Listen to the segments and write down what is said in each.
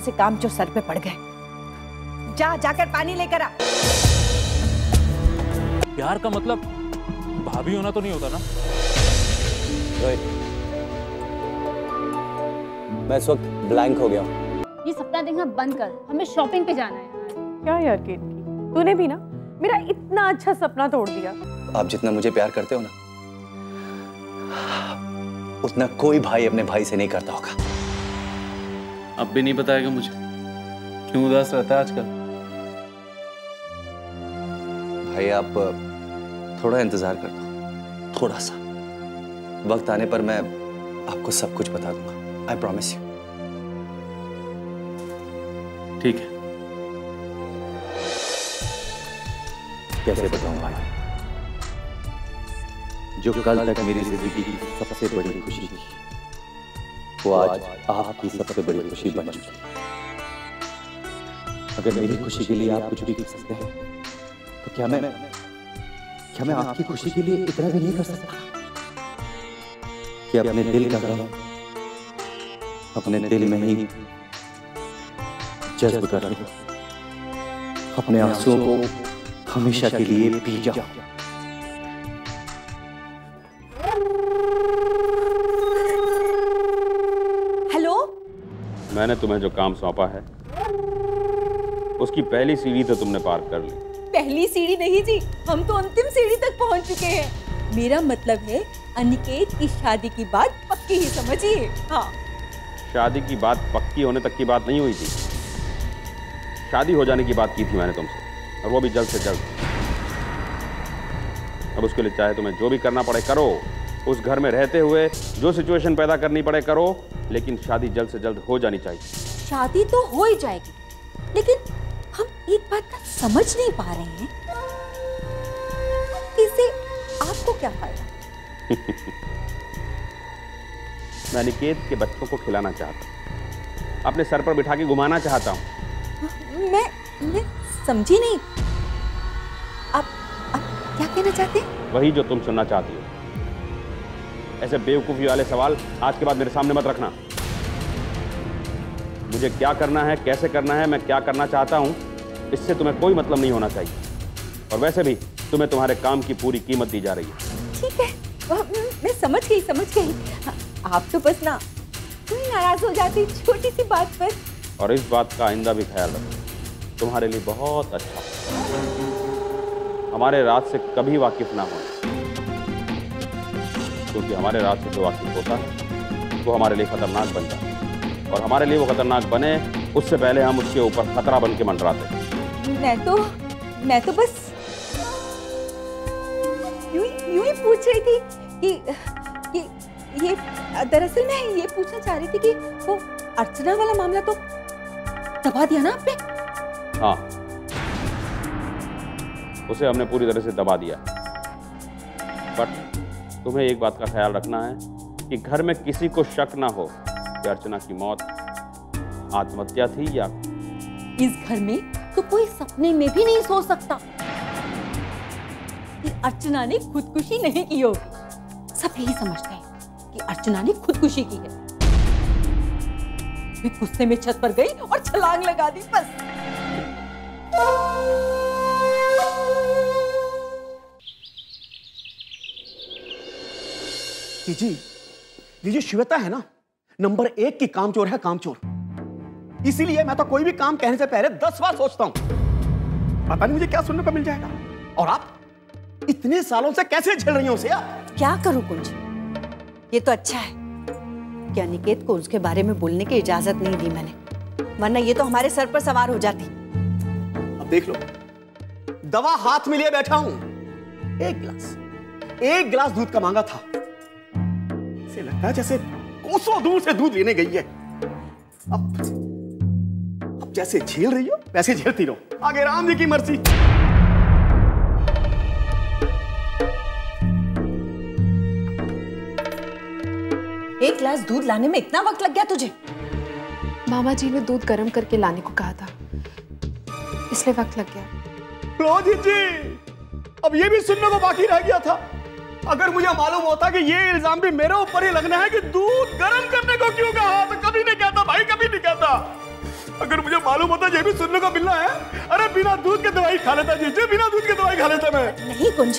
कहां से काम जो सर पे पड़ गए। जाकर पानी लेकर आ। प्यार का मतलब भाभी होना तो नहीं होता ना? मैं इस वक्त ब्लैंक हो गया हूँ। ये सपना देखना बंद कर, हमें शॉपिंग पे जाना है। क्या यार केतकी, तूने भी ना मेरा इतना अच्छा सपना तोड़ दिया। आप जितना मुझे प्यार करते हो ना, उतना कोई भाई अपने भाई से नहीं करता होगा। अब भी नहीं बताएगा मुझे क्यों उदास रहता है आजकल? भाई आप थोड़ा इंतजार कर दो, थोड़ा सा। वक्त आने पर मैं आपको सब कुछ बता दूंगा। I promise you. ठीक है। कैसे बताऊं भाई, जो कल तक मेरी जिंदगी की सबसे बड़ी खुशी थी, वो आज आपकी सबसे बड़ी खुशी बन चुकी है। अगर मेरी खुशी के लिए आप कुछ भी कर सकते हैं, तो क्या मैं आपकी खुशी के लिए इतना भी नहीं कर सकता कि अपने दिल का गम अपने दिल में ही जज्ब कर लूं, अपने आंसुओं को हमेशा के लिए पी जाऊं। हेलो, मैंने तुम्हें जो काम सौंपा है उसकी पहली सीढ़ी तो तुमने पार कर ली। पहली सीढ़ी नहीं जी, हम तो अंतिम सीढ़ी तक पहुंच चुके हैं। मेरा मतलब है अनिकेत की शादी की बात पक्की ही समझिए। हाँ, शादी की बात पक्की होने तक की बात नहीं हुई थी, शादी हो जाने की बात की थी मैंने तुमसे, और वो भी जल्द से जल्द। अब उसके लिए चाहे तुम्हें जो भी करना पड़े करो, उस घर में रहते हुए जो सिचुएशन पैदा करनी पड़े करो, लेकिन शादी जल्द से जल्द हो जानी चाहिए। शादी तो हो ही जाएगी, लेकिन हम एक बात का समझ नहीं पा रहे हैं, इससे आपको क्या फायदा? मैं अनिकेत के बच्चों को खिलाना चाहता हूँ, अपने सर पर बिठा के घुमाना चाहता हूँ। मैं समझी नहीं, आप क्या कहना चाहते हैं? वही जो तुम सुनना चाहती हो। ऐसे बेवकूफी वाले सवाल आज के बाद मेरे सामने मत रखना। मुझे क्या करना है, कैसे करना है, मैं क्या करना चाहता हूं, इससे तुम्हें कोई मतलब नहीं होना चाहिए। और वैसे भी तुम्हें तुम्हारे काम की पूरी कीमत दी जा रही है। ठीक है, मैं समझ गई। आप तो बस ना नाराज हो जाती छोटी सी बात पर। और इस बात का आइंदा भी ख्याल रखो, तुम्हारे लिए बहुत अच्छा, हमारे राज से कभी वाकिफ ना हो, क्योंकि हमारे राज से जो वाकिफ होता है वो हमारे लिए खतरनाक बन जाता है, और हमारे लिए वो खतरनाक बने उससे पहले हम उसके ऊपर खतरा बन के मंडराते हैं। मैं तो बस यूं ही पूछ रही थी कि ये दरअसल मैं ये पूछना चाह रही थी कि वो अर्चना वाला मामला तो दबा दिया ना आपने? हाँ, उसे हमने पूरी तरह से दबा दिया, बट तुम्हें एक बात का ख्याल रखना है कि घर में किसी को शक ना हो कि अर्चना की मौत आत्महत्या थी या। इस घर में तो कोई सपने में भी नहीं सोच सकता कि अर्चना ने खुदकुशी नहीं की होगी। सब यही समझते हैं कि अर्चना ने खुदकुशी की है। मैं गुस्से में छत पर गई और छलांग लगा दी बस। ये जो श्वेता है ना, नंबर 1 की कामचोर है, कामचोर। इसीलिए मैं तो कोई भी काम कहने से पहले 10 बार सोचता हूं, पता नहीं मुझे क्या सुनने को मिल जाएगा। और आप इतने सालों से कैसे झेल रही हो उसे? क्या करूं कुंज, ये तो अच्छा है कि अनिकेत को उसके बारे में बोलने की इजाजत नहीं दी मैंने, वरना ये तो हमारे सर पर सवार हो जाती। अब देख लो, दवा हाथ में लिए बैठा हूं। एक गिलास दूध का मांगा था, इसे लगता है जैसे कोसों दूर से दूध लेने गई है। अब जैसे झेल रही हो वैसे झेलती रहो, आगे राम जी की मर्जी। एक गिलास दूध लाने में इतना वक्त लग गया तुझे? मामा जी ने दूध गर्म करके लाने को कहा था, इसलिए वक्त लग गया। रोहित जी, अब ये भी सुनने को बाकी रह गया था। अगर मुझे मालूम होता कि ये इल्जाम भी मेरे ऊपर ही लगना है कि दूध गर्म करने को क्यों कहा, तो कभी नहीं कहता भाई, कभी नहीं कहता। अगर मुझे मालूम होता ये भी सुनने को मिलना है, अरे बिना दूध के दवाई खा लेता जीजू, बिना दूध के दवाई खा लेता मैं। नहीं कुंज,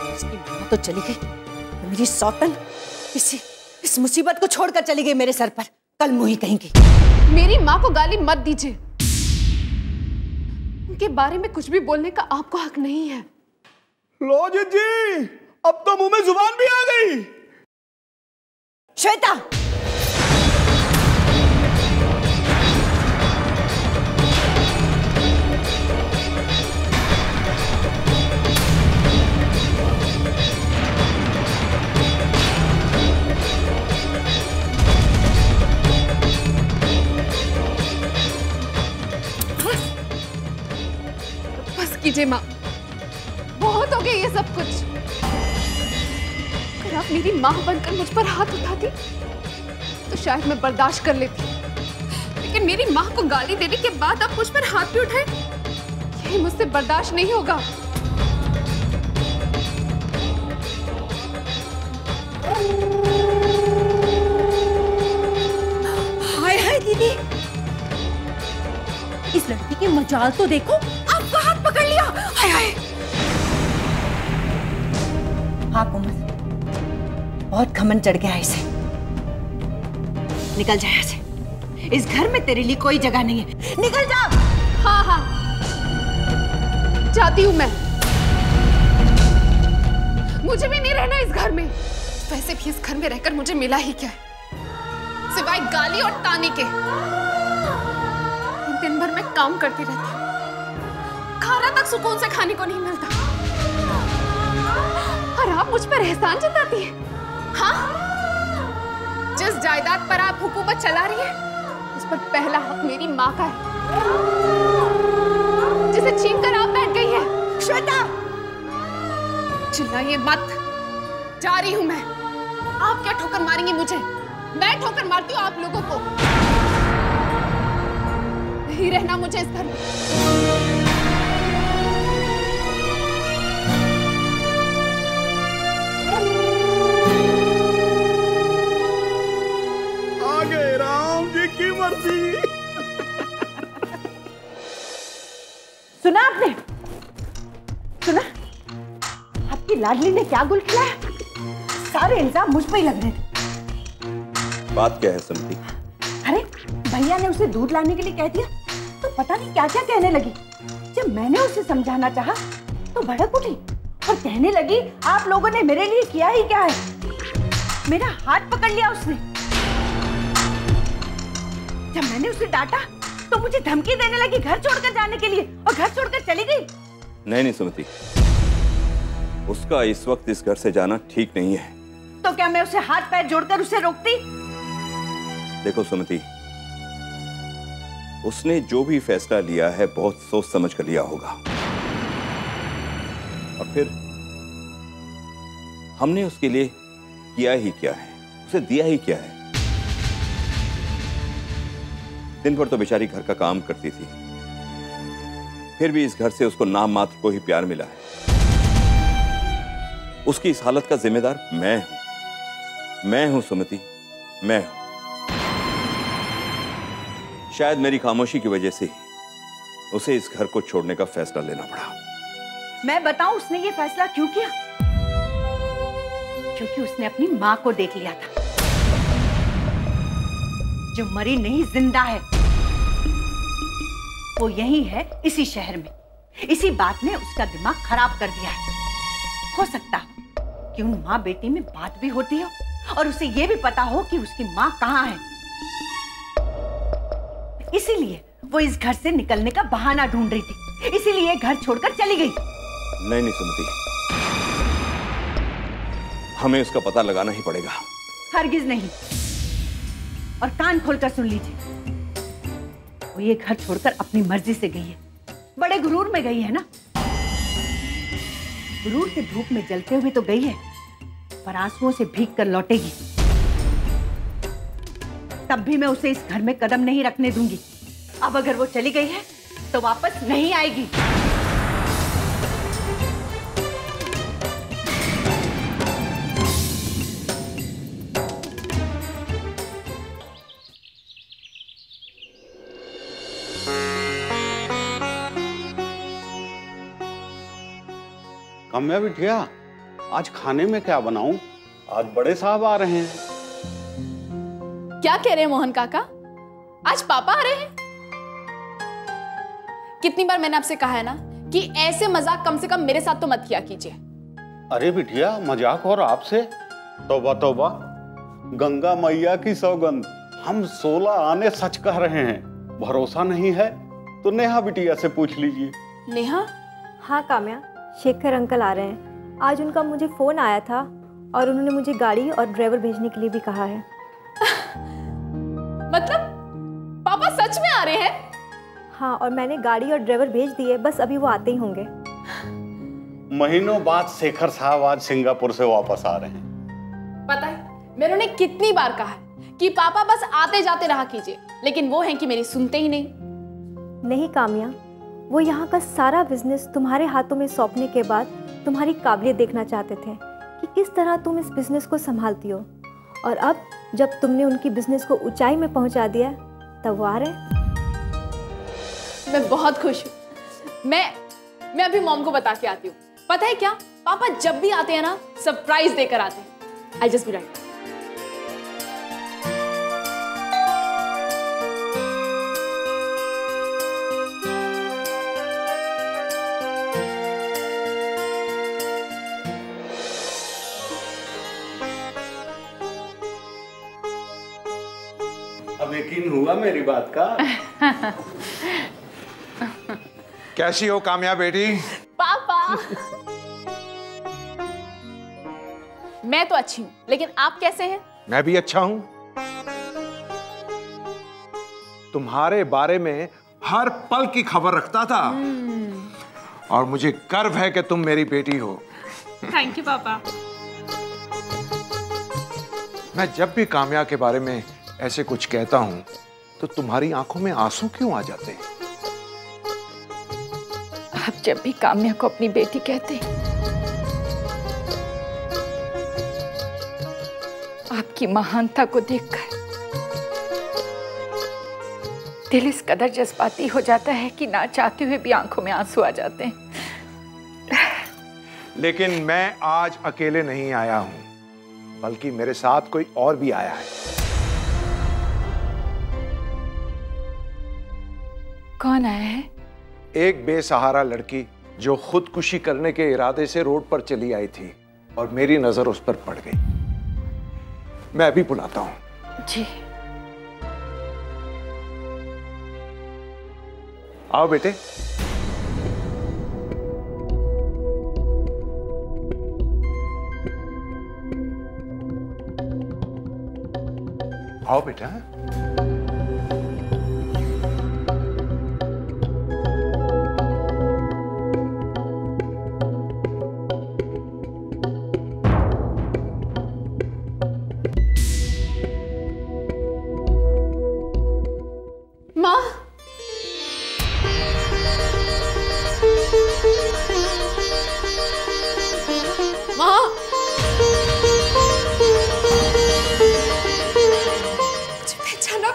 इसकी माँ तो चली गई, मेरी सौतन इस मुसीबत को छोड़कर चली गई मेरे सर पर, कल मुंह ही कहेंगी। मेरी माँ को गाली मत दीजिए, उनके बारे में कुछ भी बोलने का आपको हक नहीं है। लो जीजी, अब तो मुंह में जुबान भी आ गई। श्वेता, बस कीजिए माँ, बहुत हो गया ये सब कुछ। अगर आप मेरी माँ बनकर मुझ पर हाथ उठाती तो शायद मैं बर्दाश्त कर लेती, लेकिन मेरी माँ को गाली देने के बाद आप मुझ पर हाथ भी उठाए, यही मुझसे बर्दाश्त नहीं होगा। हाय हाय दीदी, इस लड़की की मजाल तो देखो, आपका हाथ पकड़ लिया। हाय हाय। हाँ कोमल, बहुत घमंड चढ़ गया है इसे। निकल जा यहाँ से, इस घर में तेरे लिए कोई जगह नहीं है, निकल जा। हाँ हाँ, जाती हूँ मैं, मुझे भी नहीं रहना इस घर में। वैसे भी इस घर में रहकर मुझे मिला ही क्या है, सिवाय गाली और ताने के। दिन भर मैं काम करती रहती हूँ, खाना तक सुकून से खाने को नहीं मिलता, और आप मुझ पर एहसान जताती हैं। हाँ, जिस जायदाद पर आप हुकूमत चला रही है, उस पर पहला हक मेरी माँ का है, जिसे छीनकर आप बैठ गई है। श्वेता, चिल्लाइए मत, जा रही हूं मैं। आप क्या ठोकर मारेंगी मुझे? मैं ठोकर मारती हूँ आप लोगों को। नहीं रहना मुझे इस घर में। आगे राम जी की मर्जी। सुना आपने? सुना? आपकी लाडली ने क्या गुल खिलाया? सारे इल्जाम मुझ पे ही लग रहे थे। बात क्या है सुमति? अरे भैया ने उसे दूध लाने के लिए कह दिया तो पता नहीं क्या क्या कहने लगी। जब मैंने उसे समझाना चाहा तो भड़क उठी और कहने लगी आप लोगों ने मेरे लिए किया ही क्या है। मेरा हाथ पकड़ लिया उसने। जब मैंने उसे डांटा तो मुझे धमकी देने लगी घर छोड़कर जाने के लिए, और घर छोड़कर चली गई। नहीं सुमति, उसका इस वक्त इस घर से जाना ठीक नहीं है। तो क्या मैं उसे हाथ पैर जोड़कर उसे रोकती? देखो सुमति, उसने जो भी फैसला लिया है बहुत सोच समझ कर लिया होगा, और फिर हमने उसके लिए किया ही क्या है, उसे दिया ही क्या है। दिन भर तो बेचारी घर का काम करती थी, फिर भी इस घर से उसको नाम मात्र को ही प्यार मिला है। उसकी इस हालत का जिम्मेदार मैं हूं सुमति, मैं हूं। शायद मेरी खामोशी की वजह से उसे इस घर को छोड़ने का फैसला लेना पड़ा। मैं बताऊं उसने ये फैसला क्यों किया? क्योंकि उसने अपनी मां को देख लिया था, जो मरी नहीं जिंदा है। वो यही है, इसी शहर में। इसी बात ने उसका दिमाग खराब कर दिया है। हो सकता है कि उन माँ बेटी में बात भी होती हो और उसे ये भी पता हो कि उसकी माँ कहाँ है। इसीलिए वो इस घर से निकलने का बहाना ढूंढ रही थी, इसीलिए घर छोड़कर चली गई। नहीं सुमति, हमें उसका पता लगाना ही पड़ेगा। हरगिज नहीं। और कान खोलकर सुन लीजिए, वो ये घर छोड़कर अपनी मर्जी से गई है। बड़े गुरूर में गई है ना। गुरूर के धूप में जलते हुए तो गई है, पर आंसुओं से भीग कर लौटेगी। तब भी मैं उसे इस घर में कदम नहीं रखने दूंगी। अब अगर वो चली गई है तो वापस नहीं आएगी। काम्या बिटिया, आज खाने में क्या बनाऊं? आज बड़े साहब आ रहे हैं। क्या कह रहे हैं मोहन काका? आज पापा आ रहे हैं? कितनी बार मैंने आपसे कहा है ना कि ऐसे मजाक कम से कम मेरे साथ तो मत किया कीजिए। अरे बिटिया, मजाक और आपसे? तौबा तौबा, गंगा मैया की सौगंध, हम 16 आने सच कह रहे हैं। भरोसा नहीं है तो नेहा बिटिया से पूछ लीजिए। नेहा? हाँ काम्या, शेखर अंकल आ रहे हैं। आज उनका मुझे फ़ोन आया था और उन्होंने मुझे गाड़ी और ड्राइवर भेजने के लिए भी कहा है। मतलब पापा सच में आ रहे हैं? हाँ, और मैंने गाड़ी और ड्राइवर भेज दिए, बस अभी वो आते ही होंगे। महीनों बाद शेखर साहब आज सिंगापुर से वापस आ रहे हैं। पता है मैंने उन्हें कितनी बार कहा है कि पापा बस आते जाते रहा कीजिए, लेकिन वो हैं कि मेरी सुनते ही नहीं। नहीं काम्या, वो यहाँ का सारा बिजनेस तुम्हारे हाथों में सौंपने के बाद तुम्हारी काबिलियत देखना चाहते थे कि किस तरह तुम इस बिजनेस को संभालती हो। और अब जब तुमने उनकी बिजनेस को ऊंचाई में पहुंचा दिया, तब वो आ रहे। मैं बहुत खुश हूँ। मैं अभी मॉम को बता के आती हूँ। पता है क्या, पापा जब भी आते हैं ना सरप्राइज देकर आते हैं। I just be right. अब यकीन हुआ मेरी बात का? कैसी हो काम्या बेटी? पापा मैं तो अच्छी हूँ, लेकिन आप कैसे हैं? मैं भी अच्छा हूं। तुम्हारे बारे में हर पल की खबर रखता था और मुझे गर्व है कि तुम मेरी बेटी हो। थैंक यू पापा। मैं जब भी काम्या के बारे में ऐसे कुछ कहता हूं तो तुम्हारी आंखों में आंसू क्यों आ जाते हैं? आप जब भी काम्या को अपनी बेटी कहते हैं, आपकी महानता को देखकर दिल इस कदर जज्बाती हो जाता है कि ना चाहते हुए भी आंखों में आंसू आ जाते हैं। लेकिन मैं आज अकेले नहीं आया हूं, बल्कि मेरे साथ कोई और भी आया है। कौन आया है? एक बेसहारा लड़की जो खुदकुशी करने के इरादे से रोड पर चली आई थी और मेरी नजर उस पर पड़ गई। मैं अभी बुलाता हूं। जी। आओ बेटे। आओ बेटा। माँ, माँ, मुझे पहचाना?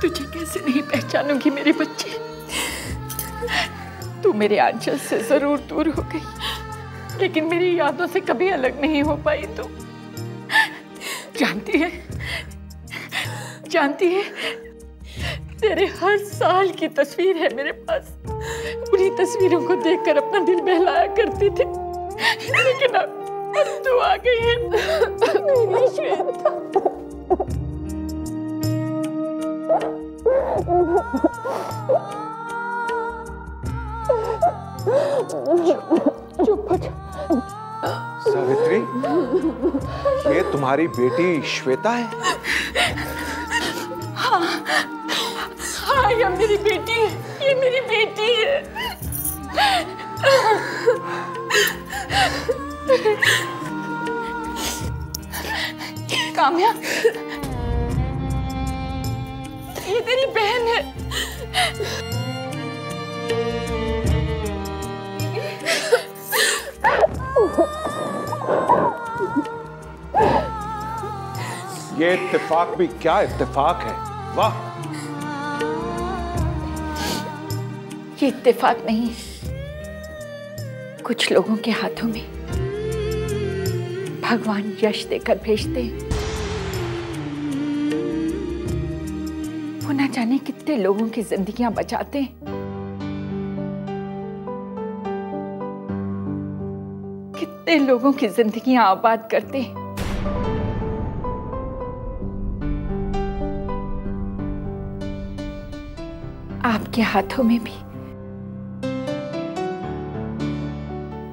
तुझे कैसे नहीं पहचानूंगी मेरे बच्चे? तू मेरे आंचल से जरूर दूर हो गई, लेकिन मेरी यादों से कभी अलग नहीं हो पाई। तू जानती है तेरे हर साल की तस्वीर है मेरे पास। उन्हीं तस्वीरों को देखकर अपना दिल बहलाया करती थी, लेकिन अब तू आ गई है मेरी श्वेता। चुप हो जा। सावित्री, ये तुम्हारी बेटी श्वेता है? ये मेरी बेटी है, ये मेरी बेटी है। काम्या, ये तेरी बहन है। ये इत्तेफाक भी क्या इत्तेफाक है, वाह। ये इत्तेफाक नहीं, कुछ लोगों के हाथों में भगवान यश देकर भेजते हैं। वो ना जाने कितने लोगों की जिंदगियां बचाते हैं, कितने लोगों की जिंदगियां आबाद करते हैं। आपके हाथों में भी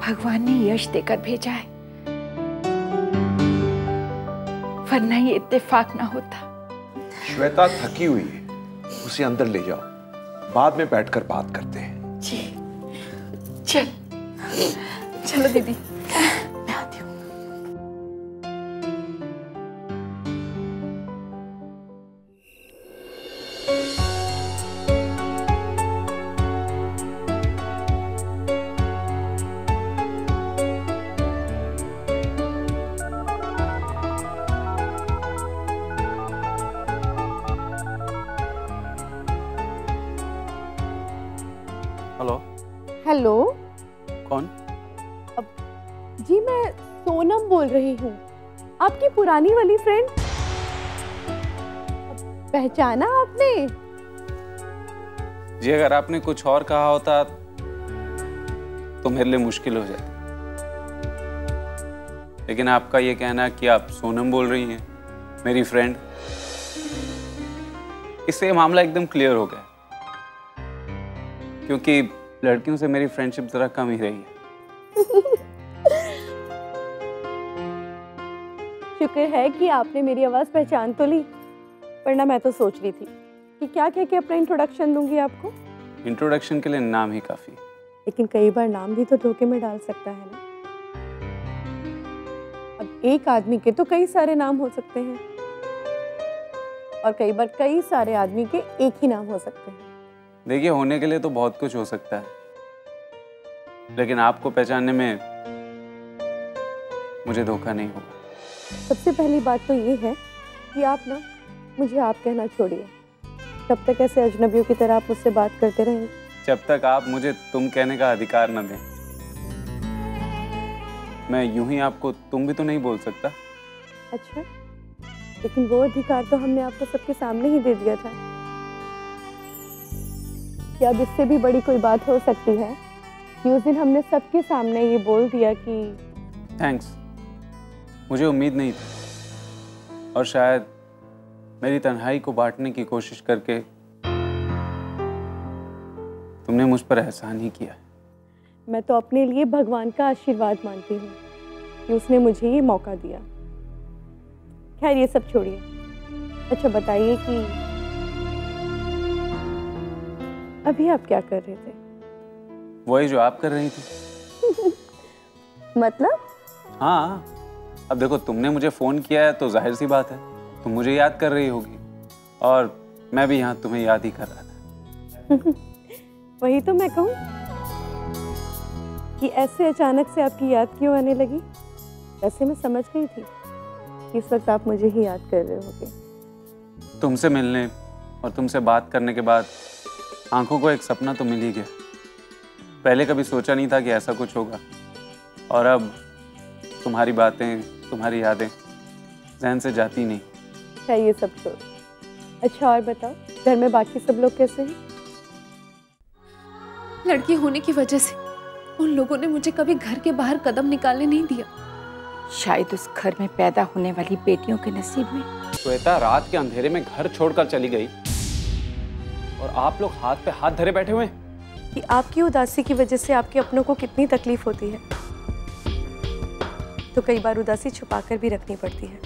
भगवान ने यश देकर भेजा है, वरना ये इत्तेफाक ना होता। श्वेता थकी हुई है, उसे अंदर ले जाओ, बाद में बैठकर बात करते हैं। जी चल, चलो दीदी, मैं आती हूँ। हेलो। हेलो। कौन? जी मैं सोनम बोल रही हूँ, आपकी पुरानी वाली फ्रेंड। पहचाना आपने? जी अगर आपने कुछ और कहा होता तो मेरे लिए मुश्किल हो जाती, लेकिन आपका ये कहना कि आप सोनम बोल रही हैं, मेरी फ्रेंड, इससे मामला एकदम क्लियर हो गया, क्योंकि लड़कियों से मेरी फ्रेंडशिप जरा कम ही रही है। शुक्र है कि आपने मेरी आवाज़ पहचान तो ली, वरना मैं तो सोच रही थी कि क्या कह के अपना इंट्रोडक्शन दूंगी आपको। इंट्रोडक्शन के लिए नाम ही काफी, लेकिन कई बार नाम भी तो धोखे में डाल सकता है ना। अब एक आदमी के तो कई सारे नाम हो सकते हैं, और कई बार कई सारे आदमी के एक ही नाम हो सकते हैं। देखिए होने के लिए तो बहुत कुछ हो सकता है, लेकिन आपको पहचानने में मुझे धोखा नहीं होगा। सबसे पहली बात तो ये है कि आप ना मुझे आप कहना छोड़िए। कब तक ऐसे अजनबियों की तरह आप मुझसे बात करते रहेंगे? जब तक आप मुझे तुम कहने का अधिकार न दें, मैं यूं ही आपको तुम भी तो नहीं बोल सकता। अच्छा, लेकिन वो अधिकार तो हमने आपको सबके सामने ही दे दिया था। क्या अब इससे भी बड़ी कोई बात हो सकती है कि उस दिन हमने सबके सामने ये बोल दिया कि थैंक्स, मुझे उम्मीद नहीं थी, और शायद मेरी तन्हाई को बांटने की कोशिश करके तुमने मुझ पर एहसान ही किया। मैं तो अपने लिए भगवान का आशीर्वाद मानती हूँ कि उसने मुझे ये मौका दिया। खैर ये सब छोड़िए। अच्छा बताइए कि अभी आप क्या कर रहे थे? वही जो आप कर रही थी। मतलब? हाँ, अब देखो तुमने मुझे फोन किया है तो जाहिर सी बात है तुम मुझे याद कर रही होगी, और मैं भी यहाँ तुम्हें याद ही कर रहा था। वही तो मैं कहूँ कि ऐसे अचानक से आपकी याद क्यों आने लगी। वैसे मैं समझ गई थी कि इस वक्त आप मुझे ही याद कर रहे होगे। तुमसे मिलने और तुमसे बात करने के बाद आंखों को एक सपना तो मिल ही गया। पहले कभी सोचा नहीं था कि ऐसा कुछ होगा, और अब तुम्हारी बातें, तुम्हारी यादें ज़हन से जाती नहीं। क्या ये सब छोड़। अच्छा और बताओ, घर में बाकी सब लोग कैसे हैं? लड़की होने की वजह से उन लोगों ने मुझे कभी घर के बाहर कदम निकालने नहीं दिया। शायद उस घर में पैदा होने वाली बेटियों के नसीब में। श्वेता रात के अंधेरे में घर छोड़कर चली गई, और आप लोग हाथ पे हाथ धरे बैठे हुए हैं। कि आपकी उदासी की वजह से आपके अपनों को कितनी तकलीफ होती है, तो कई बार उदासी छुपाकर भी रखनी पड़ती है।